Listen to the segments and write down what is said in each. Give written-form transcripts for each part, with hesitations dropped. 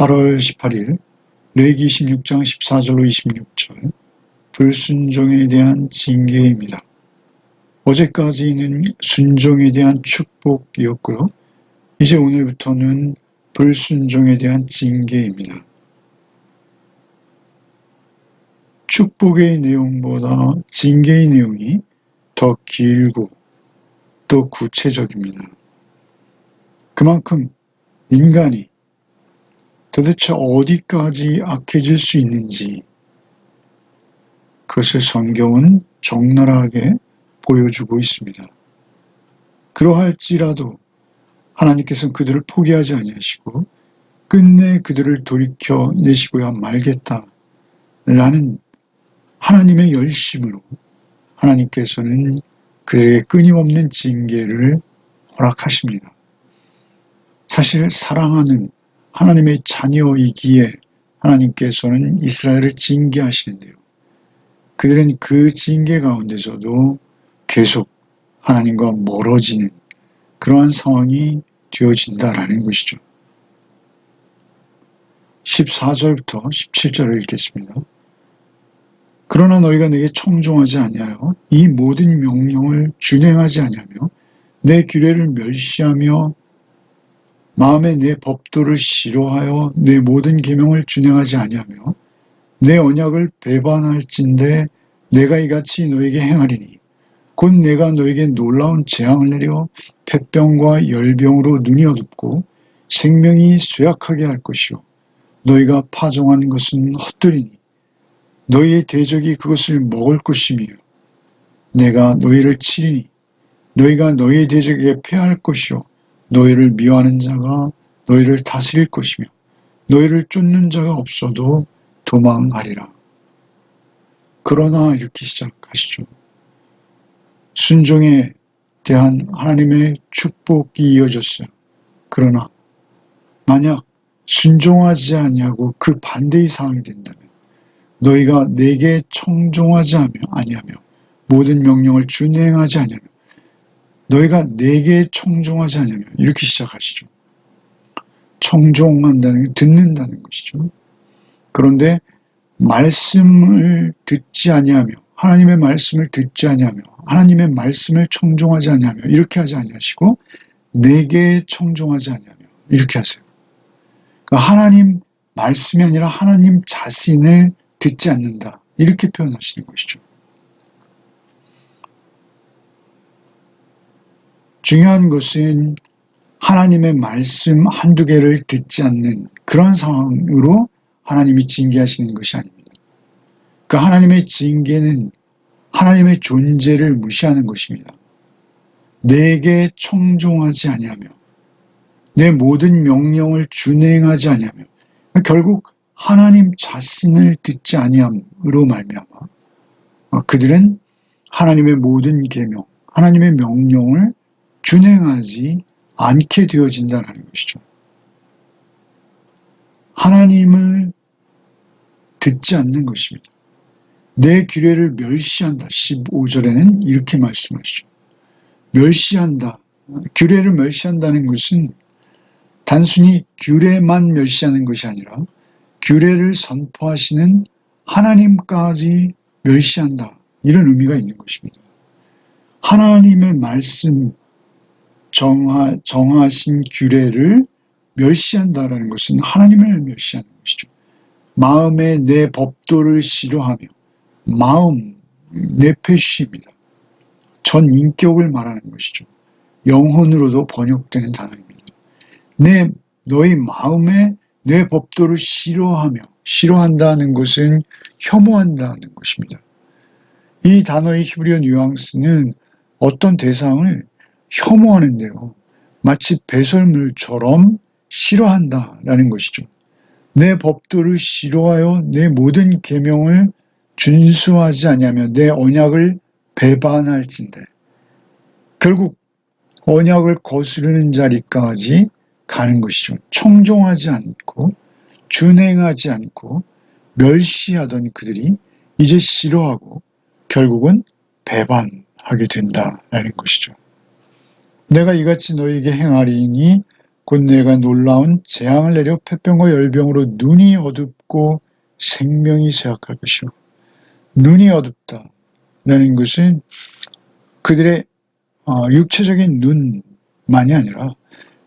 8월 18일 레위기 16장 14절로 26절 불순종에 대한 징계입니다. 어제까지는 순종에 대한 축복이었고요. 이제 오늘부터는 불순종에 대한 징계입니다. 축복의 내용보다 징계의 내용이 더 길고 또 구체적입니다. 그만큼 인간이 도대체 어디까지 악해질 수 있는지 그것을 성경은 적나라하게 보여주고 있습니다. 그러할지라도 하나님께서는 그들을 포기하지 아니하시고 끝내 그들을 돌이켜내시고야 말겠다라는 하나님의 열심으로 하나님께서는 그들에게 끊임없는 징계를 허락하십니다. 사실 사랑하는 하나님의 자녀이기에 하나님께서는 이스라엘을 징계하시는데요. 그들은 그 징계 가운데서도 계속 하나님과 멀어지는 그러한 상황이 되어진다라는 것이죠. 14절부터 17절을 읽겠습니다. 그러나 너희가 내게 청종하지 아니하여 이 모든 명령을 준행하지 아니하며 내 규례를 멸시하며 마음에 내 법도를 싫어하여 내 모든 계명을 준행하지 아니하며 내 언약을 배반할진대 내가 이같이 너에게 행하리니 곧 내가 너에게 놀라운 재앙을 내려 폐병과 열병으로 눈이 어둡고 생명이 쇠약하게 할 것이요 너희가 파종한 것은 헛되리니 너희의 대적이 그것을 먹을 것이며 내가 너희를 치리니 너희가 너희의 대적에게 패할 것이요 너희를 미워하는 자가 너희를 다스릴 것이며 너희를 쫓는 자가 없어도 도망하리라. 그러나 이렇게 시작하시죠. 순종에 대한 하나님의 축복이 이어졌어요. 그러나 만약 순종하지 아니하고 그 반대의 상황이 된다면 너희가 내게 청종하지 아니하며 모든 명령을 준행하지 아니하며 너희가 내게 청종하지 아니하며 이렇게 시작하시죠. 청종한다는 게 듣는다는 것이죠. 그런데 말씀을 듣지 아니하며 하나님의 말씀을 듣지 아니하며 하나님의 말씀을 청종하지 아니하며 이렇게 하지 아니하시고 내게 청종하지 아니하며 이렇게 하세요. 그러니까 하나님 말씀이 아니라 하나님 자신을 듣지 않는다 이렇게 표현하시는 것이죠. 중요한 것은 하나님의 말씀 한두 개를 듣지 않는 그런 상황으로 하나님이 징계하시는 것이 아닙니다. 그 하나님의 징계는 하나님의 존재를 무시하는 것입니다. 내게 청종하지 아니하며 내 모든 명령을 준행하지 아니하며 결국 하나님 자신을 듣지 아니함으로 말미암아 그들은 하나님의 모든 계명, 하나님의 명령을 준행하지 않게 되어진다는 것이죠. 하나님을 듣지 않는 것입니다. 내 규례를 멸시한다. 15절에는 이렇게 말씀하시죠. 멸시한다. 규례를 멸시한다는 것은 단순히 규례만 멸시하는 것이 아니라 규례를 선포하시는 하나님까지 멸시한다. 이런 의미가 있는 것입니다. 하나님의 말씀 정하신 규례를 멸시한다라는 것은 하나님을 멸시하는 것이죠. 마음에 내 법도를 싫어하며 마음, 네페시입니다. 전 인격을 말하는 것이죠. 영혼으로도 번역되는 단어입니다. 너희 마음에 내 법도를 싫어한다는 것은 혐오한다는 것입니다. 이 단어의 히브리어 뉘앙스는 어떤 대상을 혐오하는데요. 마치 배설물처럼 싫어한다라는 것이죠. 내 법도를 싫어하여 내 모든 계명을 준수하지 아니하며 내 언약을 배반할진대. 결국 언약을 거스르는 자리까지 가는 것이죠. 청종하지 않고 준행하지 않고 멸시하던 그들이 이제 싫어하고 결국은 배반하게 된다라는 것이죠. 내가 이같이 너희에게 행하리니 곧 내가 놀라운 재앙을 내려 폐병과 열병으로 눈이 어둡고 생명이 쇠약할 것이요. 눈이 어둡다라는 것은 그들의 육체적인 눈만이 아니라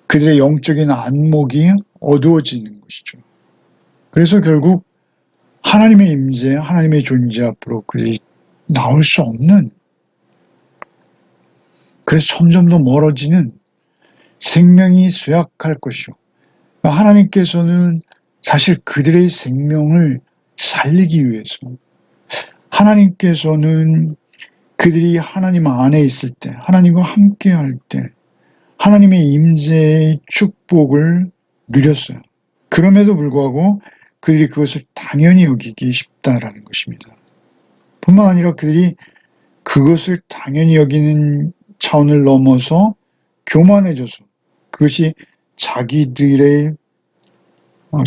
그들의 영적인 안목이 어두워지는 것이죠. 그래서 결국 하나님의 임재, 하나님의 존재 앞으로 그들이 나올 수 없는, 그래서 점점 더 멀어지는, 생명이 쇠약할 것이요. 하나님께서는 사실 그들의 생명을 살리기 위해서, 하나님께서는 그들이 하나님 안에 있을 때, 하나님과 함께 할 때 하나님의 임재의 축복을 누렸어요. 그럼에도 불구하고 그들이 그것을 당연히 여기기 쉽다라는 것입니다. 뿐만 아니라 그들이 그것을 당연히 여기는 차원을 넘어서 교만해져서 그것이 자기들의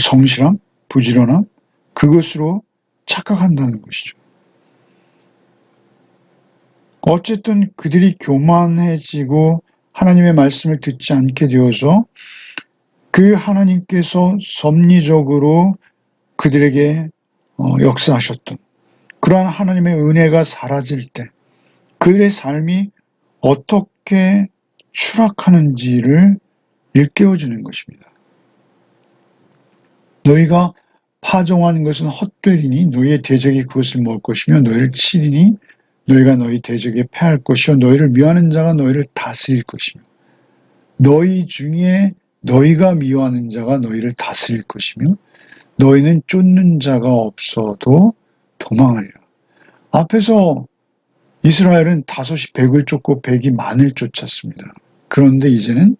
성실함, 부지런함, 그것으로 착각한다는 것이죠. 어쨌든 그들이 교만해지고 하나님의 말씀을 듣지 않게 되어서 그 하나님께서 섭리적으로 그들에게 역사하셨던 그러한 하나님의 은혜가 사라질 때 그들의 삶이 어떻게 추락하는지를 일깨워주는 것입니다. 너희가 파종한 것은 헛되리니 너희의 대적이 그것을 먹을 것이며 너희를 치리니 너희가 너희 대적에 패할 것이요 너희를 미워하는 자가 너희를 다스릴 것이며 너희 중에 너희가 미워하는 자가 너희를 다스릴 것이며 너희는 쫓는 자가 없어도 도망하리라. 앞에서 이스라엘은 5이 100을 쫓고 100이 만을 쫓았습니다. 그런데 이제는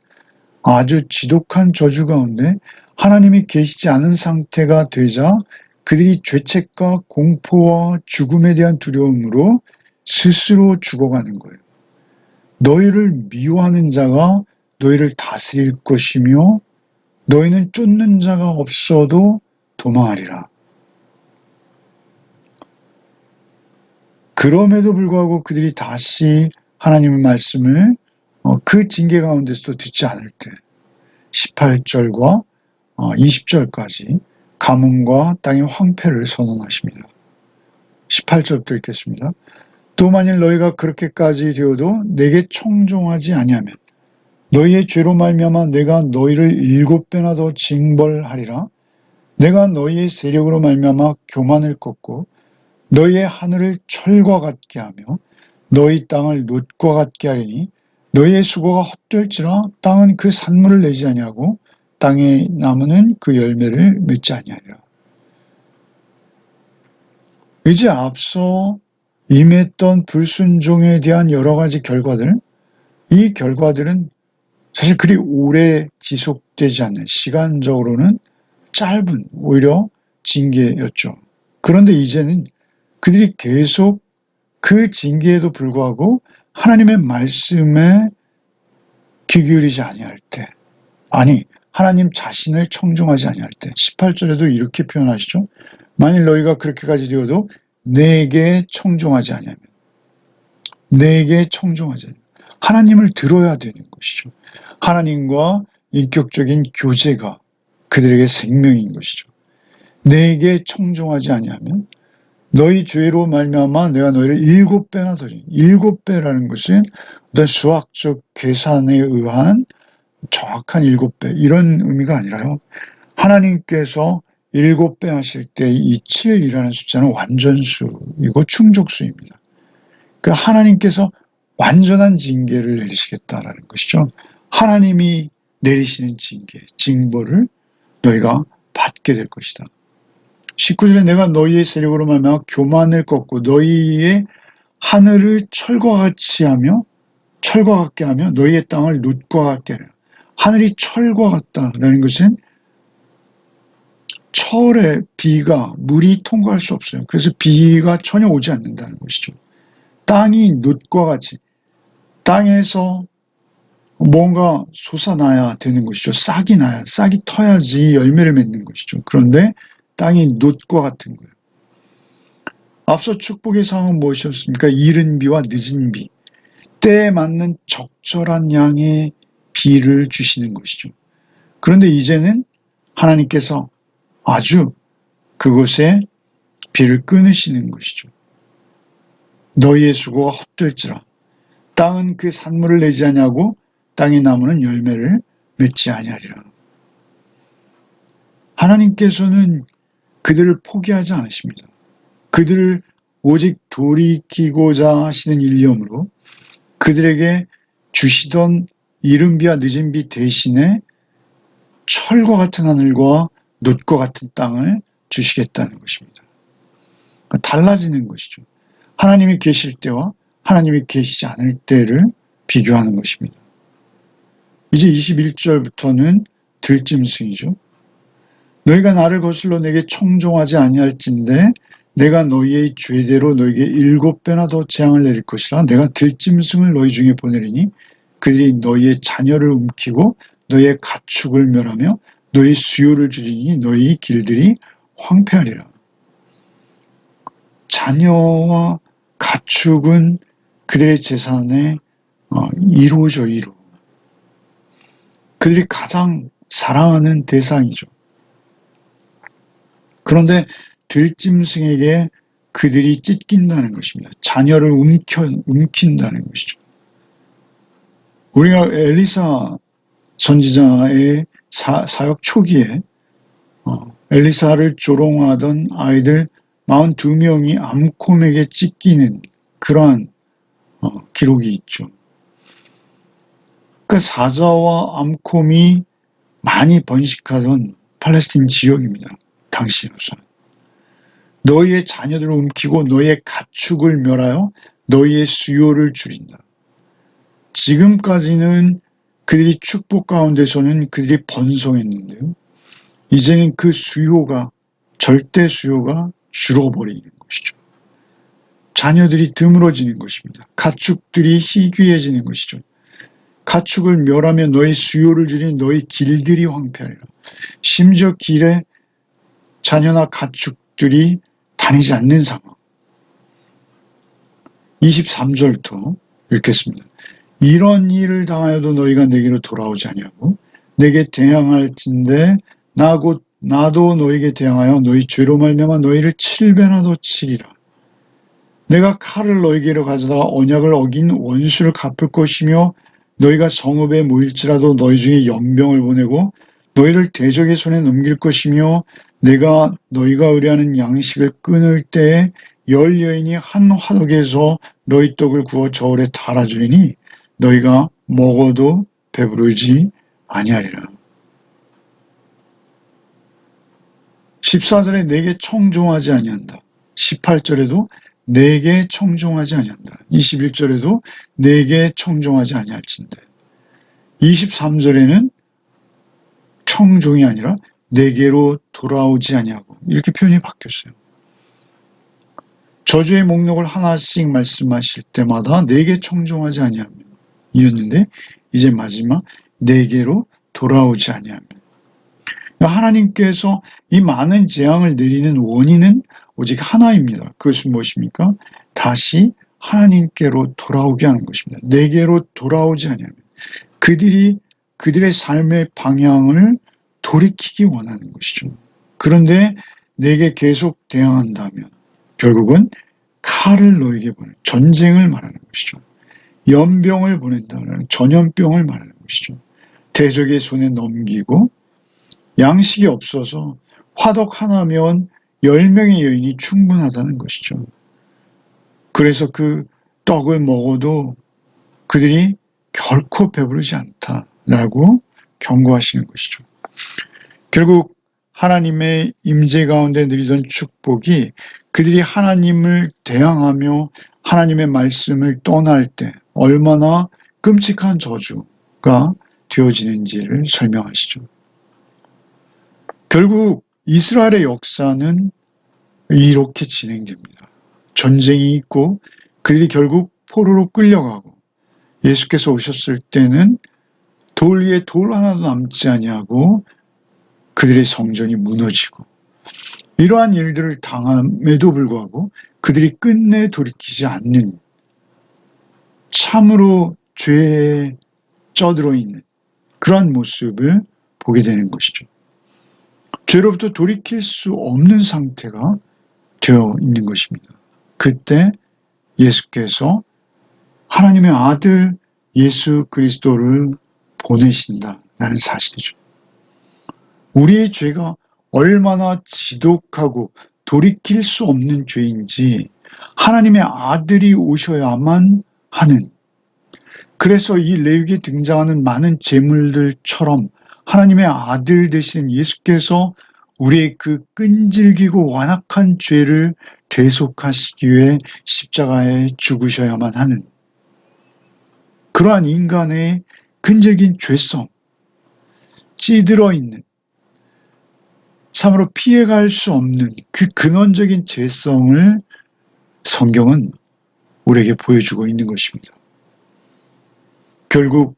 아주 지독한 저주 가운데 하나님이 계시지 않은 상태가 되자 그들이 죄책과 공포와 죽음에 대한 두려움으로 스스로 죽어가는 거예요. 너희를 미워하는 자가 너희를 다스릴 것이며 너희는 쫓는 자가 없어도 도망하리라. 그럼에도 불구하고 그들이 다시 하나님의 말씀을 그 징계 가운데서도 듣지 않을 때 18절과 20절까지 가뭄과 땅의 황폐를 선언하십니다. 18절부터 읽겠습니다. 또 만일 너희가 그렇게까지 되어도 내게 청종하지 아니하면 너희의 죄로 말미암아 내가 너희를 7배나 더 징벌하리라. 내가 너희의 세력으로 말미암아 교만을 꺾고 너희의 하늘을 철과 같게 하며 너희 땅을 놋과 같게 하리니 너희의 수고가 헛될지라 땅은 그 산물을 내지 아니하고 땅의 나무는 그 열매를 맺지 아니하리라. 이제 앞서 임했던 불순종에 대한 여러 가지 결과들, 이 결과들은 사실 그리 오래 지속되지 않는, 시간적으로는 짧은 오히려 징계였죠. 그런데 이제는 그들이 계속 그 징계에도 불구하고 하나님의 말씀에 귀 기울이지 아니할 때, 아니 하나님 자신을 청종하지 아니할 때 18절에도 이렇게 표현하시죠. 만일 너희가 그렇게까지 되어도 내게 청종하지 아니하면, 내게 청종하지 아니하면 하나님을 들어야 되는 것이죠. 하나님과 인격적인 교제가 그들에게 생명인 것이죠. 내게 청종하지 아니하면 너희 죄로 말미암아 내가 너희를 7배나 더리. 7배라는 것은 어떤 수학적 계산에 의한 정확한 7배 이런 의미가 아니라요. 하나님께서 7배 하실 때 이 7이라는 숫자는 완전수이고 충족수입니다. 그 하나님께서 완전한 징계를 내리시겠다라는 것이죠. 하나님이 내리시는 징계, 징벌을 너희가 받게 될 것이다. 19절에 내가 너희의 세력으로 말미암아 교만을 꺾고 너희의 하늘을 철과 같이 하며 철과 같게 하며 너희의 땅을 놋과 같게 하라. 하늘이 철과 같다라는 것은 철에 비가 물이 통과할 수 없어요. 그래서 비가 전혀 오지 않는다는 것이죠. 땅이 놋과 같이 땅에서 뭔가 솟아나야 되는 것이죠. 싹이 나야, 싹이 터야지 열매를 맺는 것이죠. 그런데 땅이 놋과 같은 거예요. 앞서 축복의 상황은 무엇이었습니까? 이른 비와 늦은 비, 때에 맞는 적절한 양의 비를 주시는 것이죠. 그런데 이제는 하나님께서 아주 그곳에 비를 끊으시는 것이죠. 너희의 수고가 헛될지라. 땅은 그 산물을 내지 아니하고 땅의 나무는 열매를 맺지 아니하리라. 하나님께서는 그들을 포기하지 않으십니다. 그들을 오직 돌이키고자 하시는 일념으로 그들에게 주시던 이른 비와 늦은 비 대신에 철과 같은 하늘과 놋과 같은 땅을 주시겠다는 것입니다. 달라지는 것이죠. 하나님이 계실 때와 하나님이 계시지 않을 때를 비교하는 것입니다. 이제 21절부터는 들짐승이죠. 너희가 나를 거슬러 내게 청종하지 아니할진대 내가 너희의 죄대로 너희에게 7배나 더 재앙을 내릴 것이라. 내가 들짐승을 너희 중에 보내리니 그들이 너희의 자녀를 움키고 너희의 가축을 멸하며 너희 수요를 줄이니 너희 길들이 황폐하리라. 자녀와 가축은 그들의 재산의 1호죠, 1호. 그들이 가장 사랑하는 대상이죠. 그런데 들짐승에게 그들이 찢긴다는 것입니다. 자녀를 움킨다는 것이죠. 우리가 엘리사 선지자의 사역 초기에 엘리사를 조롱하던 아이들 42명이 암콤에게 찢기는 그러한 기록이 있죠. 그 사자와 암콤이 많이 번식하던 팔레스틴 지역입니다. 당시로서는. 너희의 자녀들을 움키고 너희의 가축을 멸하여 너희의 수요를 줄인다. 지금까지는 그들이 축복 가운데서는 그들이 번성했는데요. 이제는 그 수요가 절대 수요가 줄어버리는 것이죠. 자녀들이 드물어지는 것입니다. 가축들이 희귀해지는 것이죠. 가축을 멸하며 너희 수요를 줄인 너희 길들이 황폐하리라. 심지어 길에 자녀나 가축들이 다니지 않는 상황. 23절부터 읽겠습니다. 이런 일을 당하여도 너희가 내게로 돌아오지 아니하고 내게 대항할진대 나도 너희에게 대항하여 너희 죄로 말미암아 너희를 7배나 더 치리라. 내가 칼을 너희에게로 가져다가 언약을 어긴 원수를 갚을 것이며 너희가 성읍에 모일지라도 너희 중에 연병을 보내고 너희를 대적의 손에 넘길 것이며 내가 너희가 의뢰하는 양식을 끊을 때에 10여인이 한 화덕에서 너희 떡을 구워 저울에 달아주리니 너희가 먹어도 배부르지 아니하리라. 14절에 내게 청종하지 아니한다. 18절에도 내게 청종하지 아니한다. 21절에도 내게 청종하지 아니할진대. 23절에는 청종이 아니라 내게로 돌아오지 아니하고 이렇게 표현이 바뀌었어요. 저주의 목록을 하나씩 말씀하실 때마다 내게 청종하지 아니하며 이었는데 이제 마지막 내게로 돌아오지 아니하며. 하나님께서 이 많은 재앙을 내리는 원인은 오직 하나입니다. 그것은 무엇입니까? 다시 하나님께로 돌아오게 하는 것입니다. 내게로 돌아오지 아니하며. 그들의 삶의 방향을 돌이키기 원하는 것이죠. 그런데 내게 계속 대항한다면 결국은 칼을 너에게 보내 전쟁을 말하는 것이죠. 연병을 보낸다는 전염병을 말하는 것이죠. 대적의 손에 넘기고 양식이 없어서 화덕 하나면 10명의 여인이 충분하다는 것이죠. 그래서 그 떡을 먹어도 그들이 결코 배부르지 않다라고 경고하시는 것이죠. 결국 하나님의 임재 가운데 누리던 축복이 그들이 하나님을 대항하며 하나님의 말씀을 떠날 때 얼마나 끔찍한 저주가 되어지는지를 설명하시죠. 결국 이스라엘의 역사는 이렇게 진행됩니다. 전쟁이 있고 그들이 결국 포로로 끌려가고 예수께서 오셨을 때는 돌 위에 돌 하나도 남지 아니하고 그들의 성전이 무너지고 이러한 일들을 당함에도 불구하고 그들이 끝내 돌이키지 않는 참으로 죄에 쩌들어 있는 그러한 모습을 보게 되는 것이죠. 죄로부터 돌이킬 수 없는 상태가 되어 있는 것입니다. 그때 예수께서 하나님의 아들 예수 그리스도를 보내신다라는 사실이죠. 우리의 죄가 얼마나 지독하고 돌이킬 수 없는 죄인지 하나님의 아들이 오셔야만 하는, 그래서 이 레위기에 등장하는 많은 제물들처럼 하나님의 아들 되신 예수께서 우리의 그 끈질기고 완악한 죄를 대속하시기 위해 십자가에 죽으셔야만 하는 그러한 인간의 근질긴 죄성, 찌들어 있는, 참으로 피해갈 수 없는 그 근원적인 죄성을 성경은 우리에게 보여주고 있는 것입니다. 결국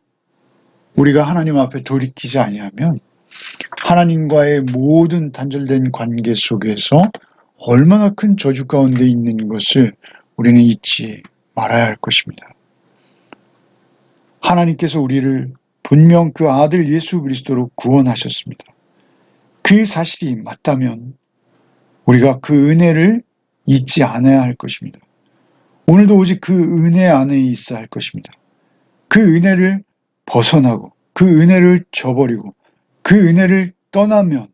우리가 하나님 앞에 돌이키지 아니하면 하나님과의 모든 단절된 관계 속에서 얼마나 큰 저주 가운데 있는 것을 우리는 잊지 말아야 할 것입니다. 하나님께서 우리를 분명 그 아들 예수 그리스도로 구원하셨습니다. 그 사실이 맞다면 우리가 그 은혜를 잊지 않아야 할 것입니다. 오늘도 오직 그 은혜 안에 있어야 할 것입니다. 그 은혜를 벗어나고 그 은혜를 저버리고 그 은혜를 떠나면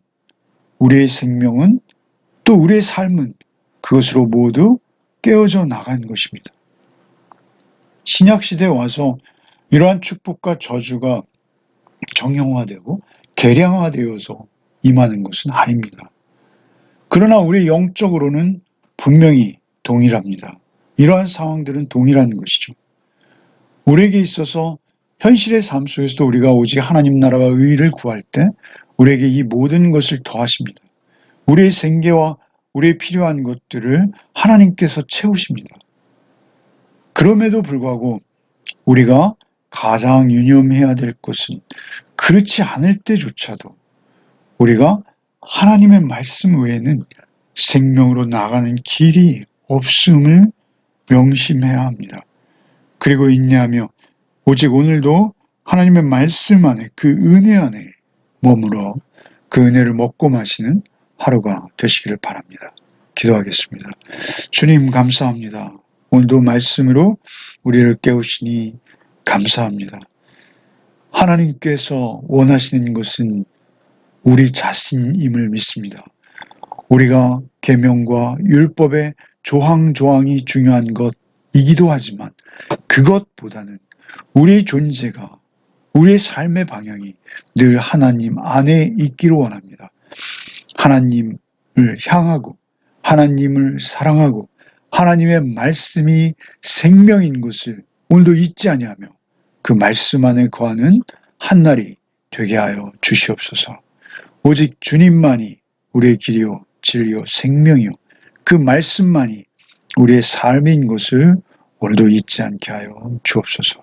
우리의 생명은 또 우리의 삶은 그것으로 모두 깨어져 나간 것입니다. 신약시대에 와서 이러한 축복과 저주가 정형화되고 계량화되어서 임하는 것은 아닙니다. 그러나 우리 영적으로는 분명히 동일합니다. 이러한 상황들은 동일한 것이죠. 우리에게 있어서 현실의 삶 속에서도 우리가 오직 하나님 나라와 의의를 구할 때 우리에게 이 모든 것을 더하십니다. 우리의 생계와 우리의 필요한 것들을 하나님께서 채우십니다. 그럼에도 불구하고 우리가 가장 유념해야 될 것은 그렇지 않을 때조차도 우리가 하나님의 말씀 외에는 생명으로 나가는 길이 없음을 명심해야 합니다. 그리고 인내하며 오직 오늘도 하나님의 말씀 안에 그 은혜 안에 머물러 그 은혜를 먹고 마시는 하루가 되시기를 바랍니다. 기도하겠습니다. 주님 감사합니다. 오늘도 말씀으로 우리를 깨우시니 감사합니다. 하나님께서 원하시는 것은 우리 자신임을 믿습니다. 우리가 계명과 율법의 조항조항이 중요한 것이기도 하지만 그것보다는 우리의 존재가, 우리의 삶의 방향이 늘 하나님 안에 있기를 원합니다. 하나님을 향하고 하나님을 사랑하고 하나님의 말씀이 생명인 것을 오늘도 잊지 아니하며 그 말씀 안에 거하는 한날이 되게 하여 주시옵소서. 오직 주님만이 우리의 길이요 진리요 생명이요 그 말씀만이 우리의 삶인 것을 오늘도 잊지 않게 하여 주옵소서.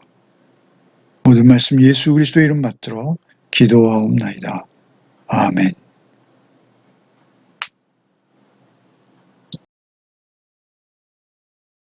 모든 말씀 예수 그리스도의 이름 받들어 기도하옵나이다. 아멘.